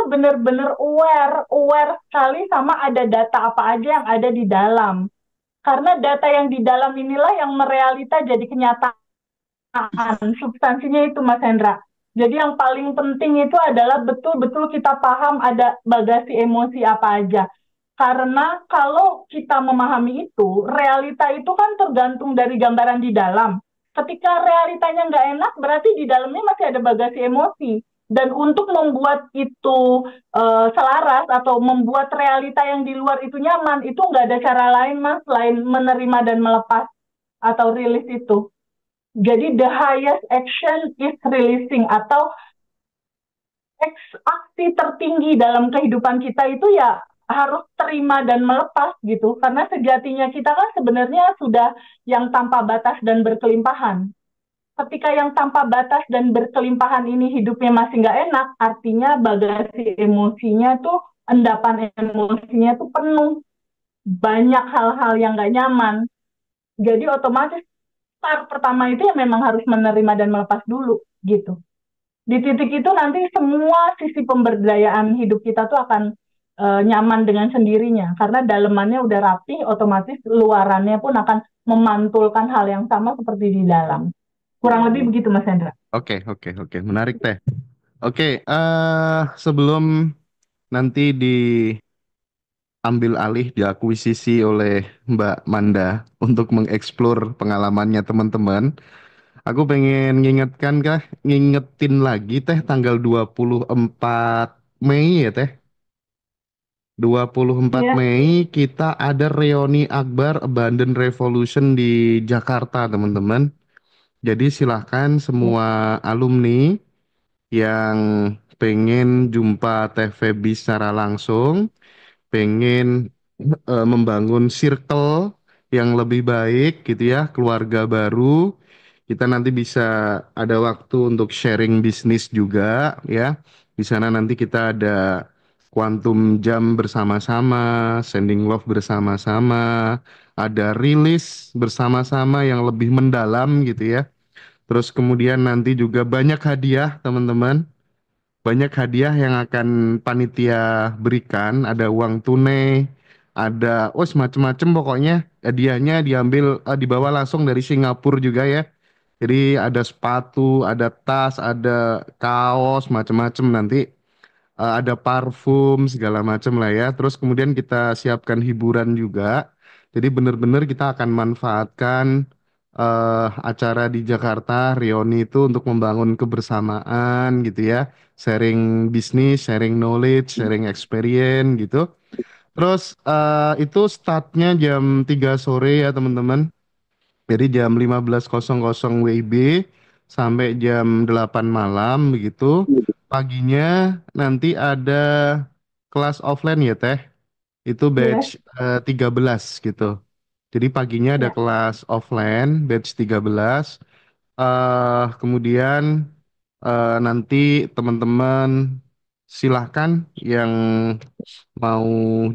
tuh bener-bener aware sekali sama ada data apa aja yang ada di dalam. Karena data yang di dalam inilah yang merealita jadi kenyataan. Substansinya itu Mas Hendra. Jadi yang paling penting itu adalah betul-betul kita paham ada bagasi emosi apa aja. Karena kalau kita memahami itu, realita itu kan tergantung dari gambaran di dalam. Ketika realitanya nggak enak, berarti di dalamnya masih ada bagasi emosi. Dan untuk membuat itu selaras atau membuat realita yang di luar itu nyaman, itu nggak ada cara lain, Mas, selain menerima dan melepas atau rilis itu. Jadi the highest action is releasing atau aksi tertinggi dalam kehidupan kita itu ya harus terima dan melepas gitu. Karena sejatinya kita kan sebenarnya sudah yang tanpa batas dan berkelimpahan. Ketika yang tanpa batas dan berkelimpahan ini hidupnya masih nggak enak, artinya bagasi emosinya tuh, endapan emosinya tuh penuh. Banyak hal-hal yang nggak nyaman. Jadi otomatis start pertama itu ya memang harus menerima dan melepas dulu gitu. Di titik itu nanti semua sisi pemberdayaan hidup kita tuh akan nyaman dengan sendirinya karena dalemannya udah rapih, otomatis luarannya pun akan memantulkan hal yang sama seperti di dalam. Kurang lebih begitu Mas Hendra. Oke, oke, oke. Menarik teh. Oke, sebelum nanti diambil alih, diakuisisi oleh Mbak Manda untuk mengeksplor pengalamannya teman-teman, aku pengen ngingetin lagi teh tanggal 24 Mei ya teh. 24 Iya, Mei kita ada reuni Akbar Abandon Revolution di Jakarta, teman-teman. Jadi silahkan iya, semua alumni yang pengen jumpa Teh Feby secara langsung, pengen membangun circle yang lebih baik gitu ya, keluarga baru. Kita nanti bisa ada waktu untuk sharing bisnis juga ya. Di sana nanti kita ada quantum jam bersama-sama, sending love bersama-sama, ada rilis bersama-sama yang lebih mendalam gitu ya. Terus kemudian nanti juga banyak hadiah teman-teman, banyak hadiah yang akan panitia berikan, ada uang tunai, ada oh semacam-macam pokoknya hadiahnya dibawa langsung dari Singapura juga ya. Jadi ada sepatu, ada tas, ada kaos, macam-macam nanti. Ada parfum segala macam lah ya. Terus kemudian kita siapkan hiburan juga. Jadi benar-benar kita akan manfaatkan acara di Jakarta Reoni itu untuk membangun kebersamaan gitu ya, sharing bisnis, sharing knowledge, sharing experience gitu. Terus itu startnya jam 3 sore ya teman-teman. Jadi jam 15.00 WIB sampai jam 8 malam begitu. Paginya nanti ada kelas offline ya Teh. Itu batch iya, 13 gitu. Jadi paginya ada iya. kelas offline batch 13. Kemudian nanti teman-teman silahkan yang mau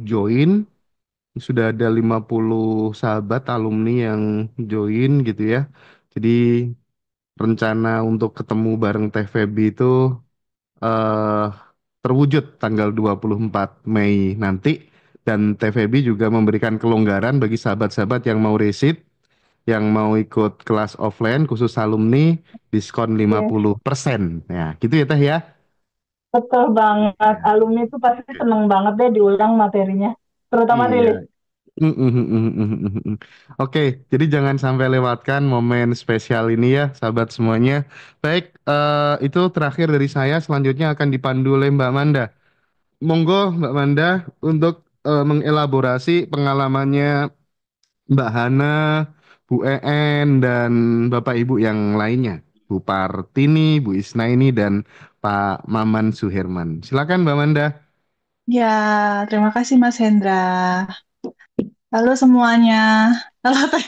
join. Sudah ada 50 sahabat alumni yang join gitu ya. Jadi rencana untuk ketemu bareng Teh Feby itu eh, terwujud tanggal 24 Mei nanti. Dan Teh Feby juga memberikan kelonggaran bagi sahabat-sahabat yang mau resit, yang mau ikut kelas offline khusus alumni, diskon lima Iya. puluh persen. Ya, gitu ya Teh ya. Betul banget. Ya. Alumni itu pasti Oke. seneng banget deh diulang materinya. Terutama rilis. Iya. Oke, jadi jangan sampai lewatkan momen spesial ini ya, sahabat semuanya. Baik, itu terakhir dari saya. Selanjutnya akan dipandu oleh Mbak Manda. Monggo, Mbak Manda, untuk mengelaborasi pengalamannya Mbak Hana, Bu EN, dan Bapak Ibu yang lainnya. Bu Partini, Bu Isnaini, dan Pak Maman Suherman. Silakan, Mbak Manda. Ya, terima kasih Mas Hendra. Halo semuanya. Halo Teh.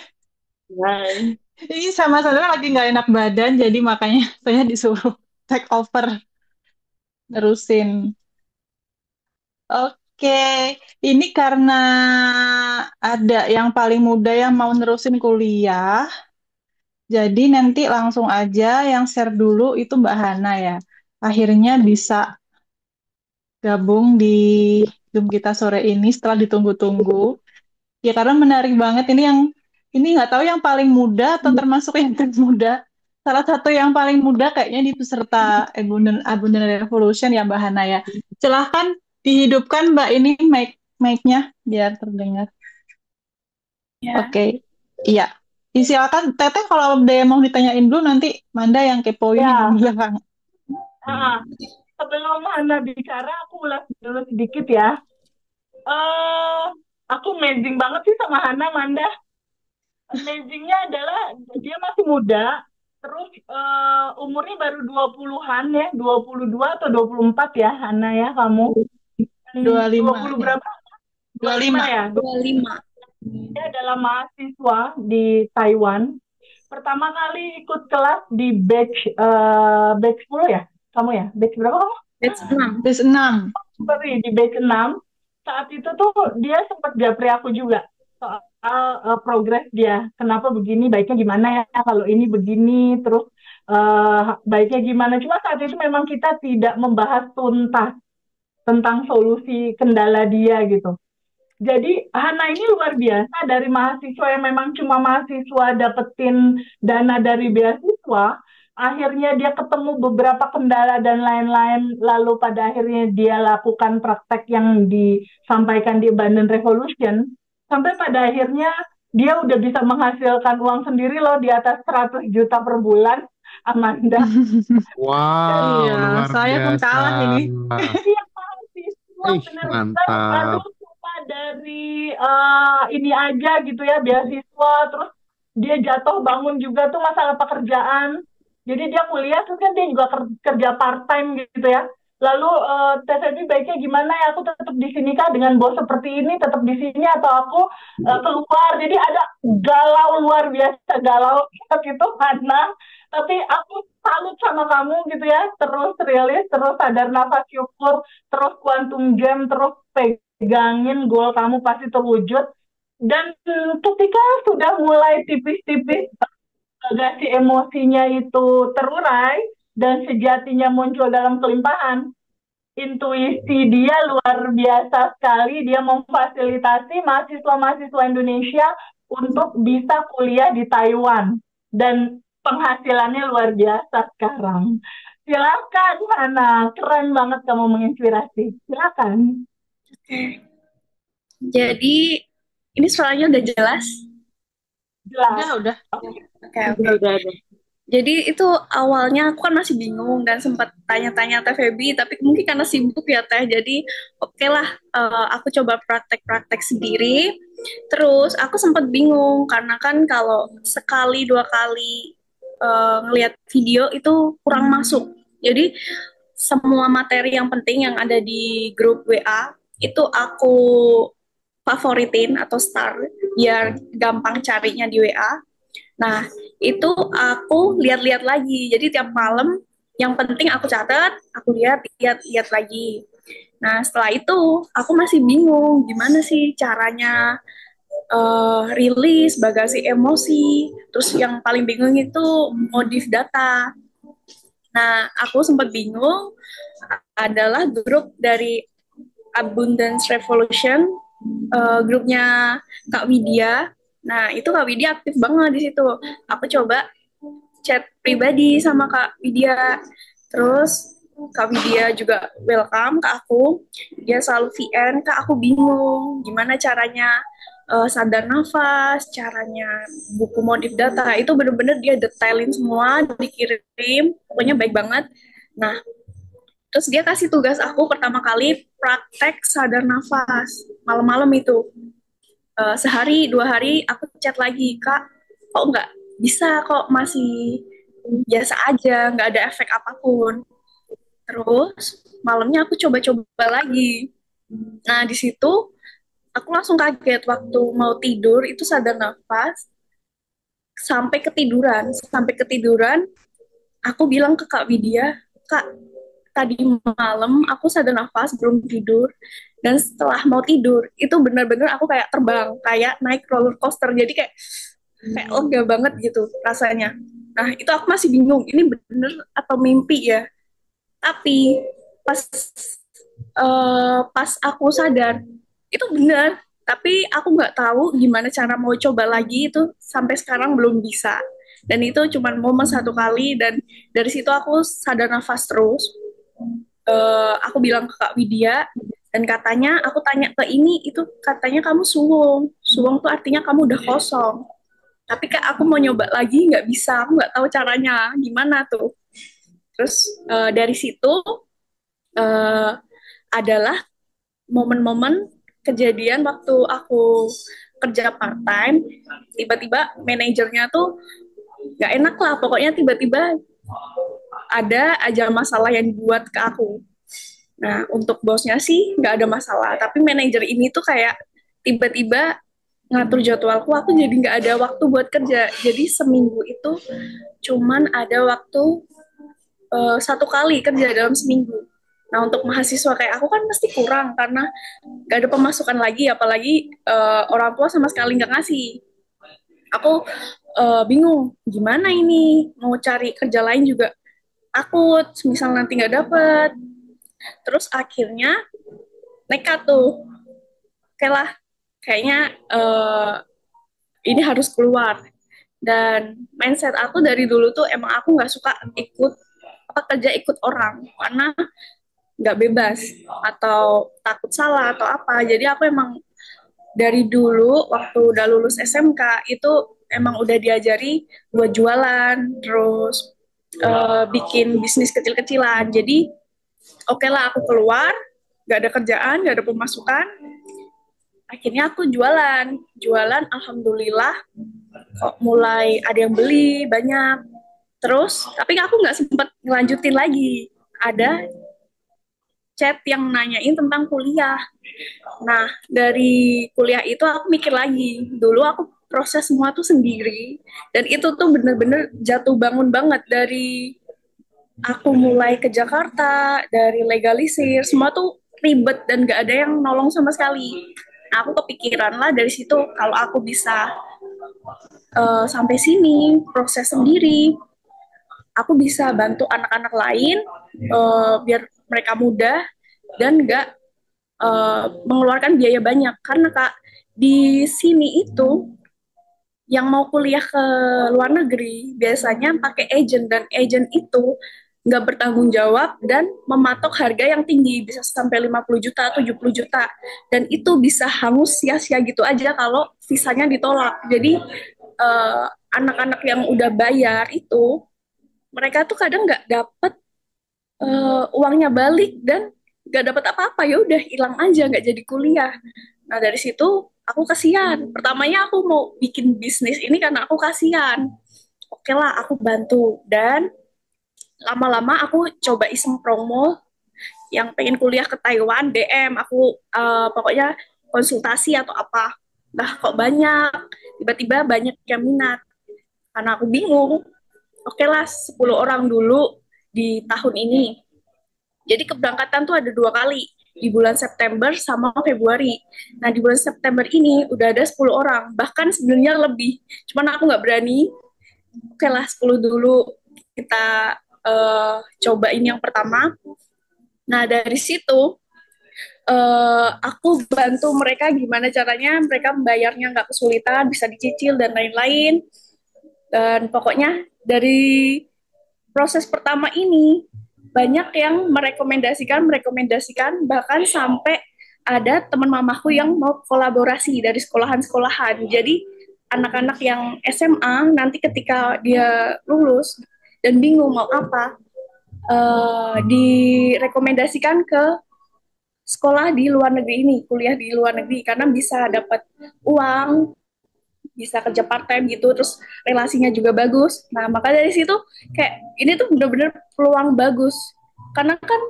Hai. Ini sama Sandra lagi nggak enak badan, jadi makanya saya disuruh take over nerusin. Oke, ini karena ada yang paling muda yang mau nerusin kuliah, jadi nanti langsung aja yang share dulu itu Mbak Hana ya. Akhirnya bisa gabung di Zoom kita sore ini setelah ditunggu-tunggu. Ya karena menarik banget ini nggak tahu yang paling muda atau termasuk yang termuda. Salah satu yang paling muda kayaknya di peserta Abundant Revolution ya Mbak Hana ya. Silahkan dihidupkan Mbak ini mic-nya biar terdengar. Ya, Oke, iya. Silakan Teteh kalau ada yang mau ditanyain dulu nanti Manda yang kepoin Ya, di belakang. ah, sebelum Hana bicara, aku ulas dulu sedikit ya. eh aku amazing banget sih sama Hana, Manda. Amazingnya adalah dia masih muda, terus umurnya baru 20-an ya, 22 atau 24 ya, Hana ya, kamu. 25 20 ya. berapa? 25 25. ya? 25. Dia adalah mahasiswa di Taiwan. Pertama kali ikut kelas di batch 10 ya? Kamu ya? Batch berapa kamu? Batch 6. Terus 6. Sorry, di batch 6. Saat itu tuh dia sempat japri aku juga soal progres dia. Kenapa begini, baiknya gimana ya? Kalau ini begini, terus baiknya gimana? Cuma saat itu memang kita tidak membahas tuntas tentang solusi kendala dia gitu. Jadi Hana ini luar biasa, dari mahasiswa yang memang cuma mahasiswa dapetin dana dari beasiswa, akhirnya dia ketemu beberapa kendala dan lain-lain, lalu pada akhirnya dia lakukan praktek yang disampaikan di Abundant Revolution, sampai pada akhirnya dia udah bisa menghasilkan uang sendiri loh di atas 100 juta per bulan, Amanda. Wow, Iya, luar saya pun biasa. kalah ini. Dia mahasiswa Ih, benar-benar baru mantap. cuma dari ini aja gitu ya, beasiswa, terus dia jatuh bangun juga tuh masalah pekerjaan. Jadi dia kuliah terus kan dia juga kerja part time gitu ya. Lalu TSB baiknya gimana ya, aku tetap di sini kah dengan bos seperti ini, tetap di sini atau aku keluar. Jadi ada galau, luar biasa galau saat itu Hana. Tapi aku salut sama kamu gitu ya, terus realis, terus sadar nafas syukur, terus quantum jam, terus pegangin goal kamu pasti terwujud. Dan ketika sudah mulai tipis-tipis bagasi emosinya itu terurai dan sejatinya muncul dalam kelimpahan, intuisi dia luar biasa sekali. Dia memfasilitasi mahasiswa-mahasiswa Indonesia untuk bisa kuliah di Taiwan. Dan penghasilannya luar biasa sekarang. Silakan, Hana. Keren banget kamu menginspirasi. Silakan. Oke. Jadi, ini soalnya udah jelas. Jelas. Udah. Oke. Udah. Jadi itu awalnya aku kan masih bingung dan sempat tanya-tanya Teh Feby, tapi mungkin karena sibuk ya Teh, jadi oke lah, aku coba praktek-praktek sendiri. Terus aku sempat bingung karena kan kalau sekali dua kali ngelihat video itu kurang masuk. Jadi semua materi yang penting yang ada di grup WA itu aku favoritin atau star biar gampang carinya di WA. Nah, itu aku lihat-lihat lagi. Jadi tiap malam yang penting aku catat, aku lihat lagi. Nah, setelah itu aku masih bingung gimana sih caranya rilis bagasi emosi. Terus yang paling bingung itu modif data. Nah, aku sempat bingung adalah grup dari Abundance Revolution, grupnya Kak Widya. Nah, itu Kak Widya aktif banget di situ. Aku coba chat pribadi sama Kak Widya. Terus Kak Widya juga welcome ke aku. Dia selalu VN, Kak aku bingung gimana caranya sadar nafas, caranya buku modif data. Itu bener-bener dia detailin semua, dikirim. Pokoknya baik banget. Nah, terus dia kasih tugas aku pertama kali praktek sadar nafas malam-malam itu. Sehari 2 hari aku chat lagi, Kak, kok nggak bisa, kok masih biasa aja, nggak ada efek apapun. Terus malamnya aku coba-coba lagi. Nah di situ aku langsung kaget waktu mau tidur itu sadar nafas sampai ketiduran aku bilang ke Kak Widya, Kak, tadi malam aku sadar nafas belum tidur dan setelah mau tidur itu benar-benar aku kayak terbang, kayak naik roller coaster, jadi kayak lega banget gitu rasanya. Nah itu aku masih bingung ini bener atau mimpi ya, tapi pas pas aku sadar itu benar, tapi aku nggak tahu gimana cara mau coba lagi itu sampai sekarang belum bisa. Dan itu cuma momen satu kali dan dari situ aku sadar nafas terus. Aku bilang ke Kak Widya dan katanya aku tanya ke ini itu katanya kamu suwung. Suwung tuh artinya kamu udah kosong. Tapi Kak aku mau nyoba lagi nggak bisa, aku nggak tahu caranya gimana tuh. Terus dari situ eh, adalah momen-momen kejadian waktu aku kerja part time, tiba-tiba manajernya tuh nggak enak lah, pokoknya tiba-tiba ada aja masalah yang dibuat ke aku. Nah, untuk bosnya sih nggak ada masalah, tapi manajer ini tuh kayak tiba-tiba ngatur jadwalku, aku jadi nggak ada waktu buat kerja. Jadi seminggu itu cuman ada waktu satu kali kerja dalam seminggu. Nah, untuk mahasiswa kayak aku kan mesti kurang karena nggak ada pemasukan lagi, apalagi orang tua sama sekali nggak ngasih. Aku bingung, gimana ini mau cari kerja lain juga takut, misal nanti nggak dapet. Terus akhirnya nekat tuh, oke lah, kayaknya ini harus keluar. Dan mindset aku dari dulu tuh emang aku nggak suka ikut apa kerja ikut orang karena nggak bebas atau takut salah atau apa. Jadi aku emang dari dulu waktu udah lulus SMK itu emang udah diajari buat jualan, terus bikin bisnis kecil-kecilan. Jadi oke lah aku keluar, nggak ada kerjaan, nggak ada pemasukan. Akhirnya aku jualan alhamdulillah kok mulai ada yang beli banyak. Terus tapi aku nggak sempat ngelanjutin lagi. Ada chat yang nanyain tentang kuliah. Nah, dari kuliah itu aku mikir lagi. Dulu aku proses semua tuh sendiri. Dan itu tuh bener-bener jatuh bangun banget dari aku mulai ke Jakarta, dari legalisir, semua tuh ribet dan gak ada yang nolong sama sekali. Nah, aku kepikiran lah dari situ kalau aku bisa sampai sini, proses sendiri, aku bisa bantu anak-anak lain biar mereka mudah dan gak mengeluarkan biaya banyak karena Kak di sini itu yang mau kuliah ke luar negeri biasanya pakai agent dan agent itu nggak bertanggung jawab dan mematok harga yang tinggi bisa sampai 50 juta 70 juta dan itu bisa hangus sia-sia gitu aja kalau visanya ditolak. Jadi anak-anak yang udah bayar itu mereka tuh kadang nggak dapet uangnya balik dan nggak dapat apa-apa, ya udah hilang aja nggak jadi kuliah. Nah dari situ aku kasihan, pertamanya aku mau bikin bisnis ini karena aku kasihan. Oke lah aku bantu dan lama-lama aku coba iseng promo yang pengen kuliah ke Taiwan DM aku pokoknya konsultasi atau apa. Nah kok banyak, tiba-tiba banyak yang minat karena aku bingung. Oke lah 10 orang dulu di tahun ini. Jadi keberangkatan tuh ada 2 kali, di bulan September sama Februari. Nah, di bulan September ini udah ada 10 orang, bahkan sebenarnya lebih. Cuman aku nggak berani, oke lah 10 dulu, kita cobain yang pertama. Nah, dari situ aku bantu mereka gimana caranya mereka membayarnya nggak kesulitan, bisa dicicil dan lain-lain. Dan pokoknya dari proses pertama ini banyak yang merekomendasikan bahkan sampai ada teman mamaku yang mau kolaborasi dari sekolahan-sekolahan. Jadi anak-anak yang SMA nanti ketika dia lulus dan bingung mau apa, direkomendasikan ke sekolah di luar negeri ini, kuliah di luar negeri karena bisa dapat uang, bisa kerja part time gitu, terus relasinya juga bagus. Nah maka dari situ kayak ini tuh bener-bener peluang bagus karena kan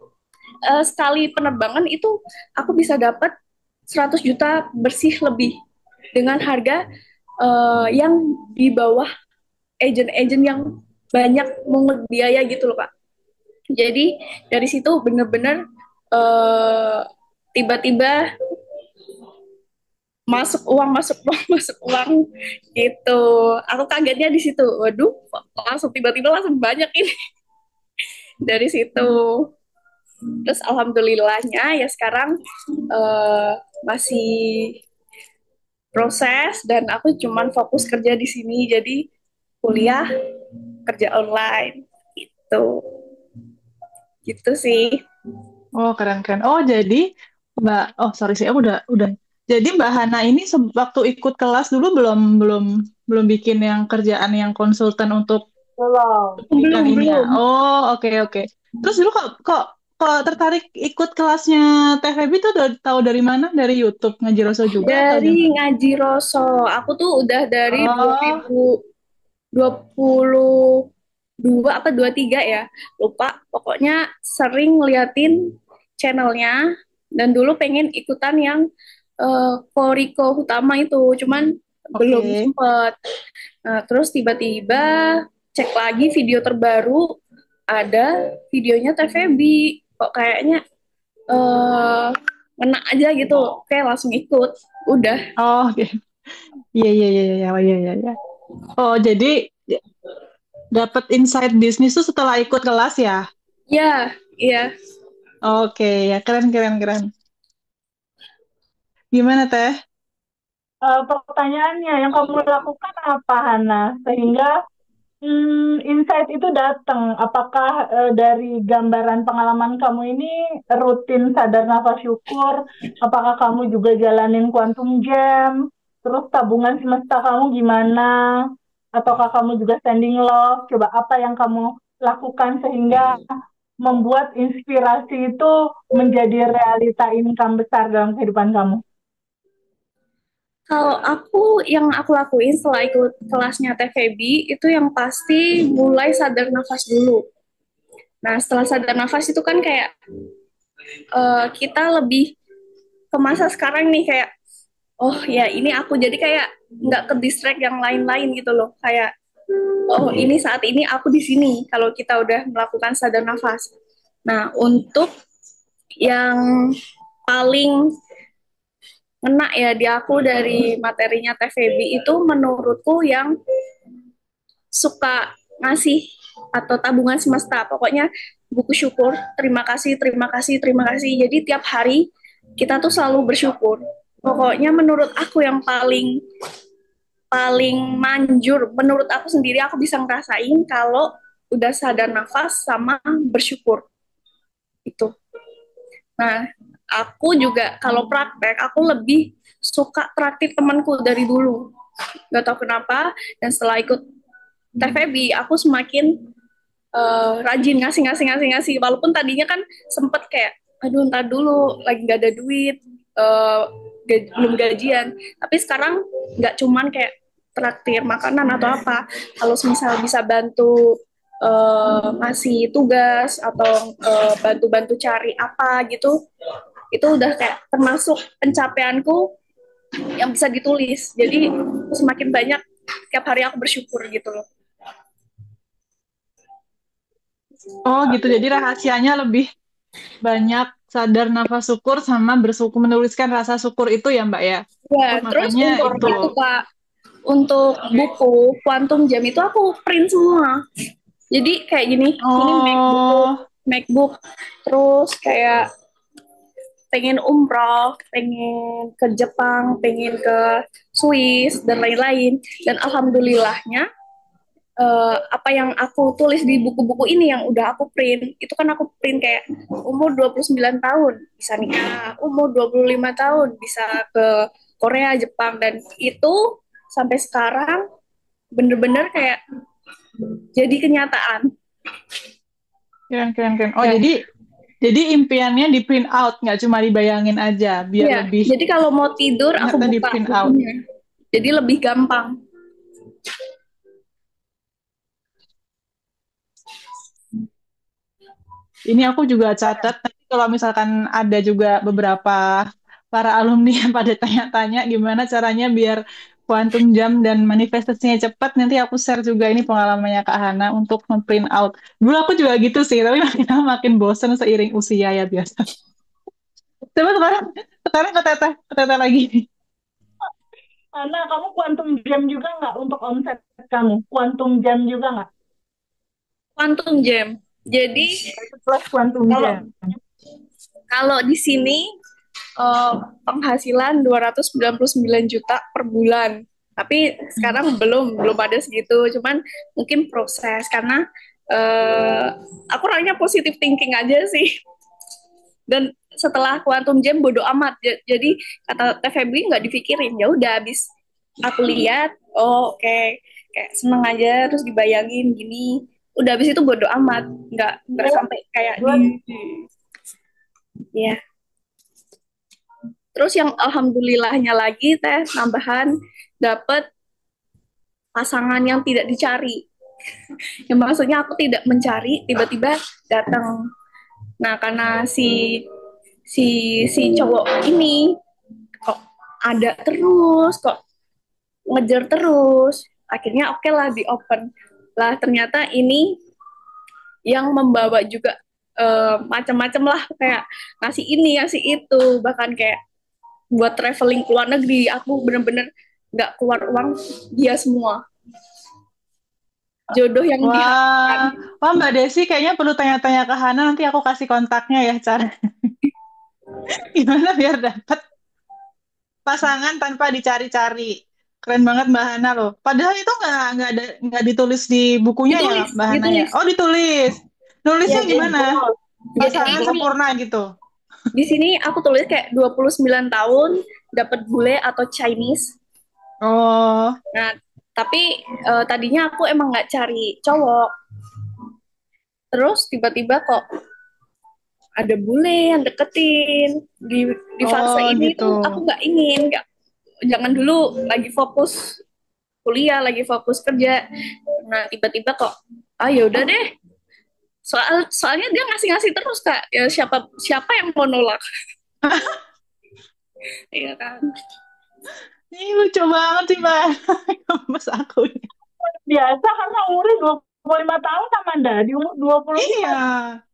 sekali penerbangan itu aku bisa dapat 100 juta bersih lebih dengan harga yang di bawah agent-agent yang banyak mengut biaya gitu loh Kak. Jadi dari situ bener-bener tiba-tiba masuk uang masuk uang gitu. Aku kagetnya di situ, waduh langsung tiba-tiba langsung banyak ini dari situ. Terus alhamdulillahnya ya sekarang masih proses dan aku cuman fokus kerja di sini. Jadi kuliah kerja online gitu. Gitu sih. Oh, keren-keren. Oh, jadi Mbak, oh sorry sih, aku udah. Jadi Mbak Hana ini waktu ikut kelas dulu belum belum belum bikin yang kerjaan yang konsultan untuk Belum. pendidikan Belum, ini ya. belum. Oh, oke oke. Terus dulu kok tertarik ikut kelasnya TVB itu tahu dari mana? Dari YouTube Ngaji Rasul juga atau gimana? Dari ngaji Roso, aku tuh udah dari Oh, 2022 apa 23 ya, lupa. Pokoknya sering ngeliatin channelnya dan dulu pengen ikutan yang Koriko utama itu, cuman belum oke. sempet. Nah, terus tiba-tiba cek lagi video terbaru, ada videonya TVB, kok kayaknya eh ngena aja gitu, kayak langsung ikut, udah. Oh, oke. Iya iya iya iya oh, iya iya. Iya. Oh, jadi dapat insight bisnis tuh setelah ikut kelas ya? Ya, iya. Oke, ya keren keren keren. Gimana Teh? Pertanyaannya, yang kamu lakukan apa, Hana? Sehingga insight itu datang. Apakah dari gambaran pengalaman kamu ini rutin sadar nafas syukur? Apakah kamu juga jalanin quantum jam? Terus tabungan semesta kamu gimana? Ataukah kamu juga standing love? Coba apa yang kamu lakukan sehingga membuat inspirasi itu menjadi realita income besar dalam kehidupan kamu? Kalau aku, yang aku lakuin setelah ikut kelasnya TVB, itu yang pasti mulai sadar nafas dulu. Nah, setelah sadar nafas itu kan kayak kita lebih ke masa sekarang nih, kayak, oh ya ini aku, jadi kayak nggak ke distract yang lain-lain gitu loh. Kayak, oh ini saat ini aku di sini, kalau kita udah melakukan sadar nafas. Nah, untuk yang paling ngena ya di aku dari materinya TVB itu, menurutku yang suka ngasih atau tabungan semesta, pokoknya buku syukur, terima kasih terima kasih terima kasih. Jadi tiap hari kita tuh selalu bersyukur. Pokoknya menurut aku yang paling paling manjur, menurut aku sendiri, aku bisa ngerasain kalau udah sadar nafas sama bersyukur itu. Nah, aku juga kalau praktek, aku lebih suka traktir temanku dari dulu. Gak tau kenapa, dan setelah ikut TVB, aku semakin rajin ngasih. Walaupun tadinya kan sempet kayak, aduh ntar dulu, lagi gak ada duit, belum gajian. Tapi sekarang nggak cuman kayak traktir makanan atau apa. Kalau misal bisa bantu ngasih tugas atau bantu-bantu cari apa gitu, itu udah kayak termasuk pencapaianku yang bisa ditulis. Jadi semakin banyak tiap hari aku bersyukur gitu loh. Oh gitu, jadi rahasianya lebih banyak sadar nafas syukur sama bersyukur menuliskan rasa syukur itu ya Mbak ya. Ya, Oh, terus makanya untuk itu. itu Kak, untuk buku Quantum Jam itu aku print semua. Jadi kayak gini, ini Oh, MacBook, terus kayak pengen umroh, pengen ke Jepang, pengen ke Swiss dan lain-lain. Dan alhamdulillahnya apa yang aku tulis di buku-buku ini yang udah aku print, itu kan aku print kayak umur 29 tahun bisa nikah, umur 25 tahun bisa ke Korea, Jepang, dan itu sampai sekarang bener-bener kayak jadi kenyataan. keren. Oh, Ya, jadi impiannya di print out, nggak cuma dibayangin aja, biar iya. lebih Jadi kalau mau tidur aku ternyata di buka print out. bukunya. Jadi lebih gampang. Ini aku juga catat, nanti kalau misalkan ada juga beberapa para alumni yang pada tanya-tanya gimana caranya biar quantum jam dan manifestasinya cepat, nanti aku share juga ini pengalamannya Kak Hana untuk print out. Dulu aku juga gitu sih, tapi makin lama makin bosen seiring usia ya biasa. Coba sekarang ke teteh lagi. Karena kamu quantum jam juga nggak untuk omset kamu? Quantum jam juga nggak? Quantum Jam. Jadi Plus quantum kalau jam. Kalau di sini penghasilan 299 juta per bulan. Tapi sekarang belum ada segitu. Cuman mungkin proses karena aku orangnya positive thinking aja sih. Dan setelah Quantum Jam bodo amat. Jadi kata Teh Febri nggak dipikirin. Ya udah habis aku lihat, oh oke, kayak seneng aja terus dibayangin gini. Udah habis itu bodo amat, nggak sampai kayak ya. Terus yang alhamdulillahnya lagi Teh nambahan dapet pasangan yang tidak dicari. Yang maksudnya aku tidak mencari, tiba-tiba datang. Nah, karena si cowok ini kok ada terus, kok ngejar terus, akhirnya oke lah di open. Lah ternyata ini yang membawa juga macam-macam lah, kayak ngasih ini, ngasih itu, bahkan kayak buat traveling ke luar negeri, aku bener-bener nggak keluar uang, dia semua. Jodoh yang diharapkan. Wah, Mbak Desi kayaknya perlu tanya-tanya ke Hana, nanti aku kasih kontaknya ya, cara gimana biar dapat pasangan tanpa dicari-cari. Keren banget Mbak Hana loh. Padahal itu nggak ditulis di bukunya ya Mbak Hana ya? Oh, ditulis. Nulisnya Ya, gimana? jadi Pasangan ini, sempurna gitu. di sini aku tulis kayak 29 tahun, dapat bule atau Chinese. Oh, Nah, tapi tadinya aku emang nggak cari cowok. Terus tiba-tiba kok ada bule yang deketin di fase ini gitu. tuh aku nggak ingin, jangan dulu lagi fokus kuliah, lagi fokus kerja. Nah, tiba-tiba kok ya udah deh. Soalnya dia ngasih-ngasih terus Kak. Ya siapa yang mau nolak? Iya kan. Ini lucu banget sih Mbak. Mas aku. Biasa karena umurnya 25 tahun Amanda. Di umur 25 Iya.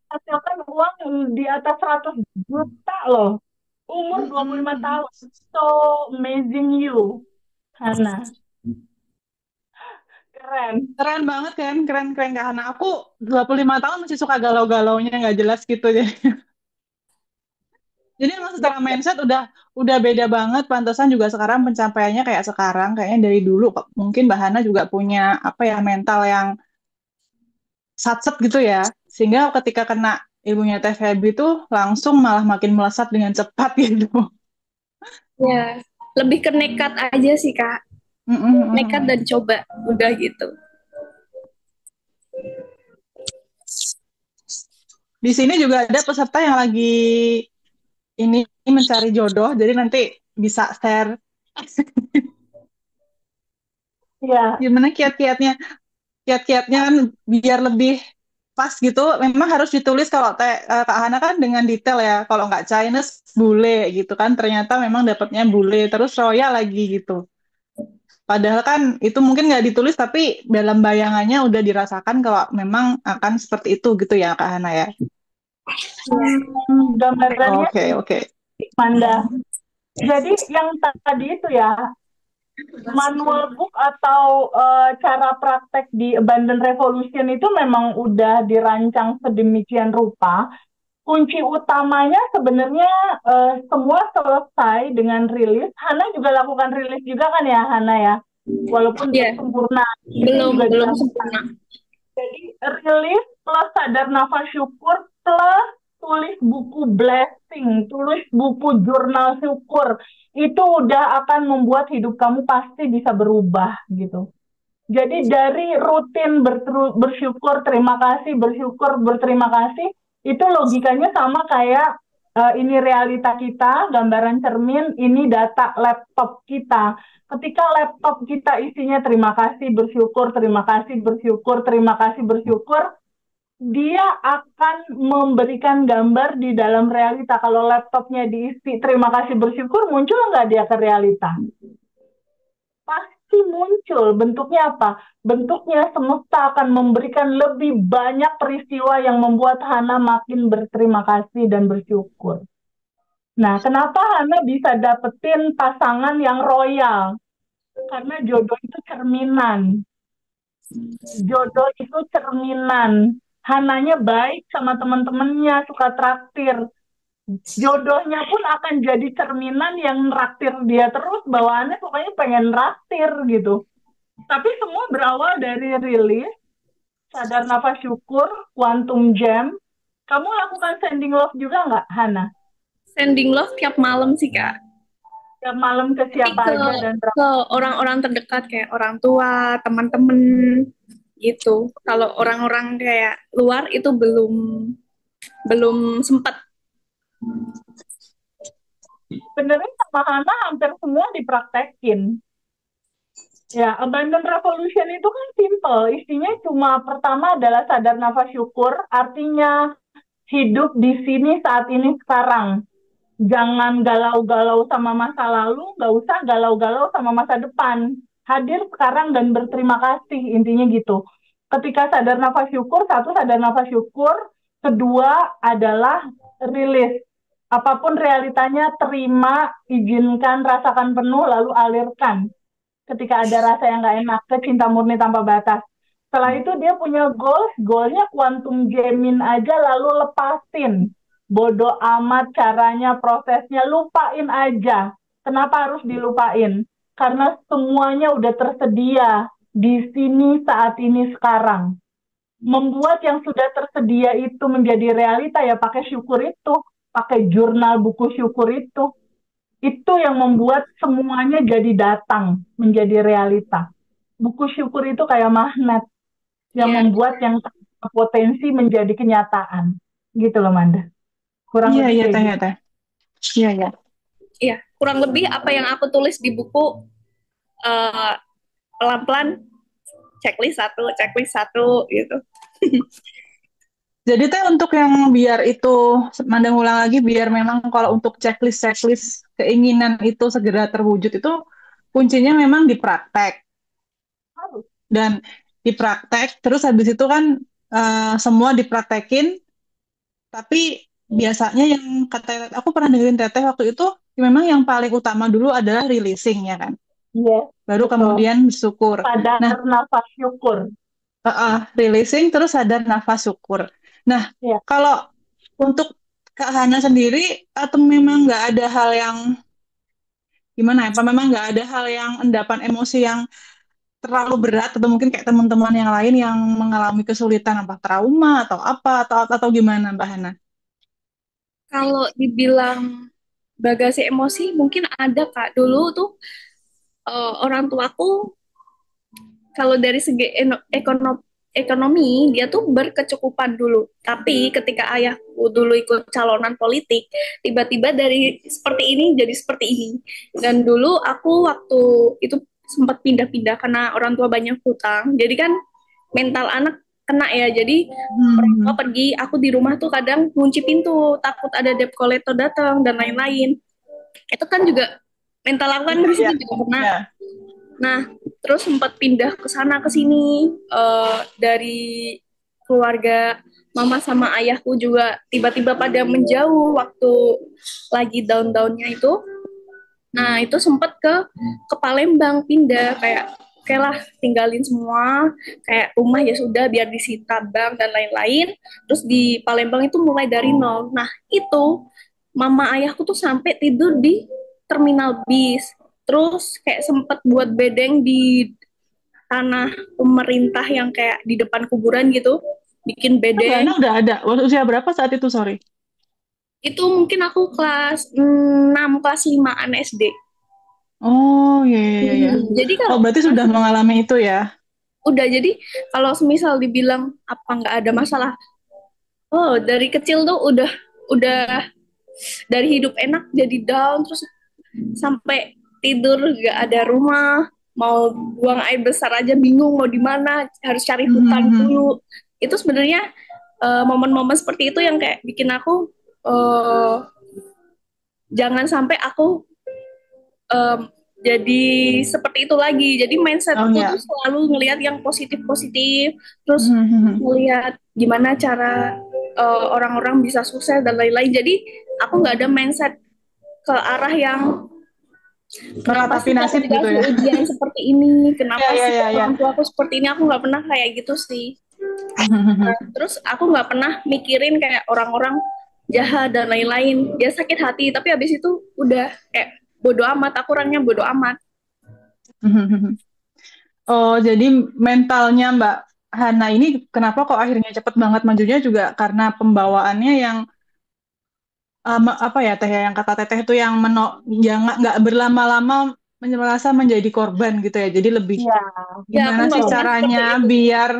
hasilkan uang di atas 100 juta loh. Umur 25 tahun. So amazing you, Hana. Keren banget kan, keren Kak Hana. Aku 25 tahun masih suka galau-galaunya, nggak jelas gitu ya. Jadi emang secara mindset udah beda banget. Pantesan juga sekarang pencapaiannya kayak sekarang, kayaknya dari dulu mungkin Mbak Hana juga punya apa ya, mental yang satset gitu ya. Sehingga ketika kena ilmunya Teh Febri tuh langsung malah makin melesat dengan cepat gitu. Ya, lebih ke nekat aja sih Kak. Nekat dan coba, udah gitu. Di sini juga ada peserta yang lagi ini mencari jodoh, jadi nanti bisa share. Iya. Gimana kiat-kiatnya kan biar lebih pas gitu. Memang harus ditulis kalau Kak Hana kan dengan detail ya. Kalau nggak Chinese bule gitu kan. Ternyata memang dapatnya bule terus royal lagi gitu. Padahal kan itu mungkin nggak ditulis tapi dalam bayangannya udah dirasakan kalau memang akan seperti itu gitu ya Kak Hana ya. Gambarannya Oke. Manda. Jadi yang tadi itu ya, manual book atau cara praktek di Abundant Revolution itu memang udah dirancang sedemikian rupa. Kunci utamanya sebenarnya semua selesai dengan rilis. Hana juga lakukan rilis juga kan ya, Hana ya? Walaupun belum sempurna. Belum sempurna. Jadi rilis plus sadar nafas syukur plus tulis buku blessing, tulis buku jurnal syukur, itu udah akan membuat hidup kamu pasti bisa berubah gitu. Jadi dari rutin bersyukur, terima kasih, bersyukur, berterima kasih, itu logikanya sama kayak ini realita kita, gambaran cermin, ini data laptop kita. Ketika laptop kita isinya terima kasih, bersyukur, terima kasih, bersyukur, terima kasih, bersyukur, dia akan memberikan gambar di dalam realita. Kalau laptopnya diisi terima kasih bersyukur, muncul nggak dia ke realita? Pasti muncul. Bentuknya apa? Bentuknya semesta akan memberikan lebih banyak peristiwa yang membuat Hana makin berterima kasih dan bersyukur. Nah, kenapa Hana bisa dapetin pasangan yang royal? Karena jodoh itu cerminan. Jodoh itu cerminan. Hananya baik sama teman-temannya, suka traktir. jodohnya pun akan jadi cerminan yang neraktir dia terus, bawaannya pokoknya pengen neraktir gitu. Tapi semua berawal dari rilis Sadar Nafas Syukur, Quantum Jam. Kamu lakukan sending love juga nggak, Hana? Sending love tiap malam sih Kak. Tiap malam ke Tapi siapa ke aja dan berapa? ke orang-orang terdekat kayak orang tua, teman-teman gitu. Kalau orang-orang kayak luar itu belum sempat. Sebenarnya sama Hana hampir semua dipraktekin. Ya, Abundant Revolution itu kan simple. Isinya cuma pertama adalah sadar nafas syukur, artinya hidup di sini saat ini sekarang. Jangan galau-galau sama masa lalu, nggak usah galau-galau sama masa depan. Hadir sekarang dan berterima kasih, intinya gitu. Ketika sadar nafas syukur, satu sadar nafas syukur, kedua adalah rilis. Apapun realitanya, terima, izinkan, rasakan penuh, lalu alirkan. Ketika ada rasa yang nggak enak, ke cinta murni tanpa batas. Setelah itu dia punya goalsnya quantum jamin aja lalu lepasin. Bodoh amat caranya, prosesnya, lupain aja. Kenapa harus dilupain? Karena semuanya udah tersedia di sini saat ini sekarang. Membuat yang sudah tersedia itu menjadi realita ya pakai syukur itu, pakai jurnal buku syukur itu. Itu yang membuat semuanya jadi datang, menjadi realita. Buku syukur itu kayak magnet yang Iya, membuat yang potensi menjadi kenyataan. Gitu loh, Manda. Kurang Iya, lebih iya, kayak Teh, gitu. ya, Teh. Iya, iya. iya. Kurang lebih apa yang aku tulis di buku eh, pelan-pelan checklist satu gitu. Jadi Teh untuk yang biar itu, mandang ulang lagi, biar memang kalau untuk checklist keinginan itu segera terwujud itu kuncinya memang di praktek. Harus. Dan di praktek, terus habis itu kan semua dipraktekin, tapi biasanya yang kata aku pernah dengerin Teteh waktu itu, memang yang paling utama dulu adalah releasing ya kan. Iya, Baru betul. kemudian bersyukur. Sadar Nah, nafas syukur. releasing terus sadar nafas syukur. Nah, Ya. kalau untuk Kak Hana sendiri, atau memang nggak ada hal yang gimana ya? Apa memang nggak ada hal yang endapan emosi yang terlalu berat atau mungkin kayak teman-teman yang lain yang mengalami kesulitan apa trauma atau apa atau gimana Mbak Hana? Kalau dibilang bagasi emosi mungkin ada Kak. Dulu tuh orang tuaku kalau dari segi ekonomi dia tuh berkecukupan dulu. Tapi ketika ayahku dulu ikut calonan politik, tiba-tiba dari seperti ini jadi seperti ini. Dan dulu aku waktu itu sempat pindah-pindah karena orang tua banyak hutang. Jadi kan mental anak kena ya. Jadi orang tua pergi, aku di rumah tuh kadang kunci pintu, takut ada debt collector datang dan lain-lain. Itu kan juga mental aku kan dari situ juga kena. Ya. Nah, terus sempat pindah ke sana ke sini dari keluarga mama sama ayahku juga tiba-tiba pada menjauh waktu lagi down-downnya itu. Nah, itu sempat ke Palembang pindah kayak oke lah tinggalin semua kayak rumah ya sudah biar disita bank dan lain-lain. Terus di Palembang itu mulai dari nol. Nah, itu mama ayahku tuh sampai tidur di terminal bis. Terus kayak sempat buat bedeng di tanah pemerintah yang kayak di depan kuburan gitu, bikin Mbak bedeng. Hana udah ada. Usia berapa saat itu, sorry? Itu mungkin aku kelas 6, kelas 5-an SD. Oh, iya. Jadi kalau berarti sudah mengalami itu ya? udah, jadi kalau semisal dibilang apa nggak ada masalah, oh dari kecil tuh udah dari hidup enak jadi down terus sampai tidur nggak ada rumah, mau buang air besar aja bingung mau di mana, harus cari hutan dulu. Itu sebenarnya momen-momen seperti itu yang kayak bikin aku jangan sampai aku jadi seperti itu lagi. Jadi mindsetku tuh selalu ngelihat yang positif-positif, terus ngelihat gimana cara orang-orang bisa sukses dan lain-lain. Jadi aku nggak ada mindset ke arah yang kenapa sih aku dikasih ujian seperti ini, kenapa sih orang tua aku seperti ini, aku nggak pernah kayak gitu sih. Terus aku nggak pernah mikirin kayak orang-orang jahat dan lain-lain. Dia sakit hati, tapi habis itu udah kayak bodo amat. Aku orangnya bodo amat. Oh, jadi mentalnya Mbak Hana ini kenapa kok akhirnya cepet banget majunya juga karena pembawaannya yang apa ya Teh ya, yang kata Teteh itu yang jangan nggak berlama-lama merasa menjadi korban gitu ya. Jadi lebih Iya, Ya, aku gimana sih maunya seperti caranya itu. biar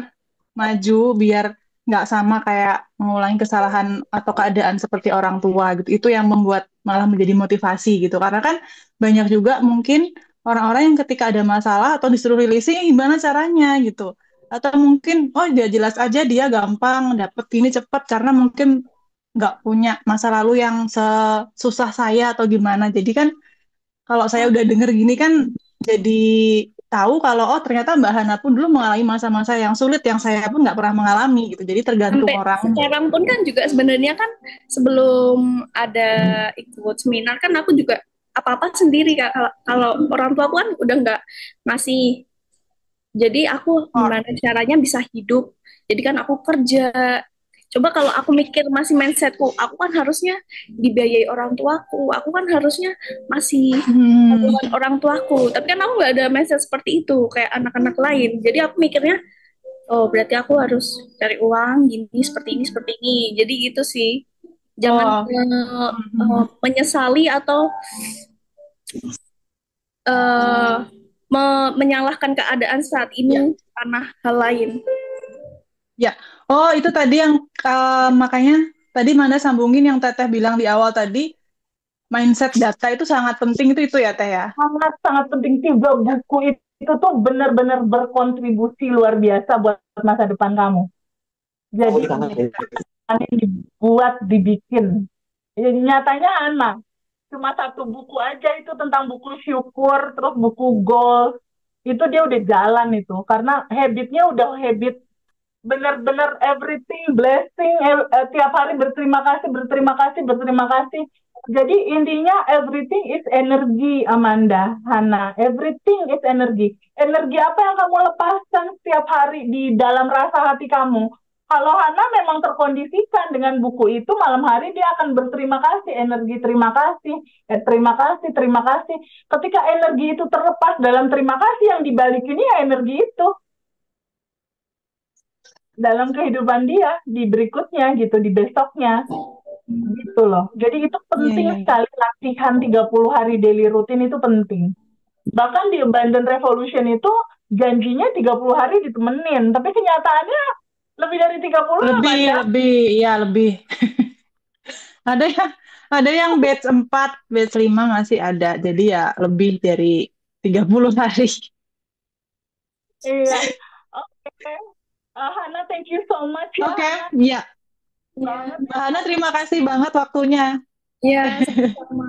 maju, biar nggak sama kayak mengulangi kesalahan atau keadaan seperti orang tua gitu. Itu yang membuat malah menjadi motivasi gitu. Karena kan banyak juga mungkin orang-orang yang ketika ada masalah atau disuruh releasing gimana caranya gitu. Atau mungkin oh dia jelas aja dia gampang dapet ini cepat karena mungkin nggak punya masa lalu yang sesusah saya atau gimana. Jadi kan kalau saya udah denger gini kan jadi tahu kalau oh ternyata Mbak Hana pun dulu mengalami masa-masa yang sulit yang saya pun nggak pernah mengalami gitu. Jadi tergantung Sampai orangnya. sekarang pun kan juga sebenarnya kan sebelum ada ikut seminar kan aku juga apa-apa sendiri Kak. Kalau orang tua aku kan udah nggak ngasih. Jadi aku Oh, gimana caranya bisa hidup. Jadi kan aku kerja. Coba kalau aku mikir masih mindsetku, aku kan harusnya dibiayai orang tuaku. Aku kan harusnya masih hmm, tanggungan orang tuaku. Tapi kan aku nggak ada mindset seperti itu kayak anak-anak lain. Jadi aku mikirnya, oh berarti aku harus cari uang gini seperti ini. Jadi gitu sih. Jangan oh, menyesali atau eh, menyalahkan keadaan saat ya, ini karena hal lain. ya. Oh itu tadi yang makanya tadi Manda sambungin yang Teteh bilang di awal tadi mindset data itu sangat penting itu ya Teh ya. sangat sangat penting. Tiga buku itu tuh benar-benar berkontribusi luar biasa buat masa depan kamu. Jadi yang dibuat, dibikin. Jadi nyatanya anak cuma satu buku aja itu tentang buku syukur, terus buku goals. Itu dia udah jalan itu. Karena habitnya udah habit benar-benar everything blessing, tiap hari berterima kasih, berterima kasih, berterima kasih. Jadi intinya everything is energi, Amanda, Hana. Everything is energi. Energi apa yang kamu lepaskan setiap hari di dalam rasa hati kamu? Kalau Hana memang terkondisikan dengan buku itu, malam hari dia akan berterima kasih, energi terima kasih, terima kasih, terima kasih. Ketika energi itu terlepas dalam terima kasih, yang dibalikin ya energi itu dalam kehidupan dia di berikutnya gitu, di besoknya gitu loh. Jadi itu Iya, penting iya, iya. sekali, latihan 30 hari daily routine itu penting. Bahkan di Abundant Revolution itu janjinya 30 hari ditemenin, tapi kenyataannya lebih dari 30 Lebih, Amanda. lebih, ya lebih. Ada yang ada yang batch 4, batch 5 masih ada. Jadi ya lebih dari 30 hari. Iya. Oke. Hana, thank you so much ya, Oke, Hana. ya. Ya, Banget Mbak ya. Hana terima kasih banget waktunya. ya sama-sama.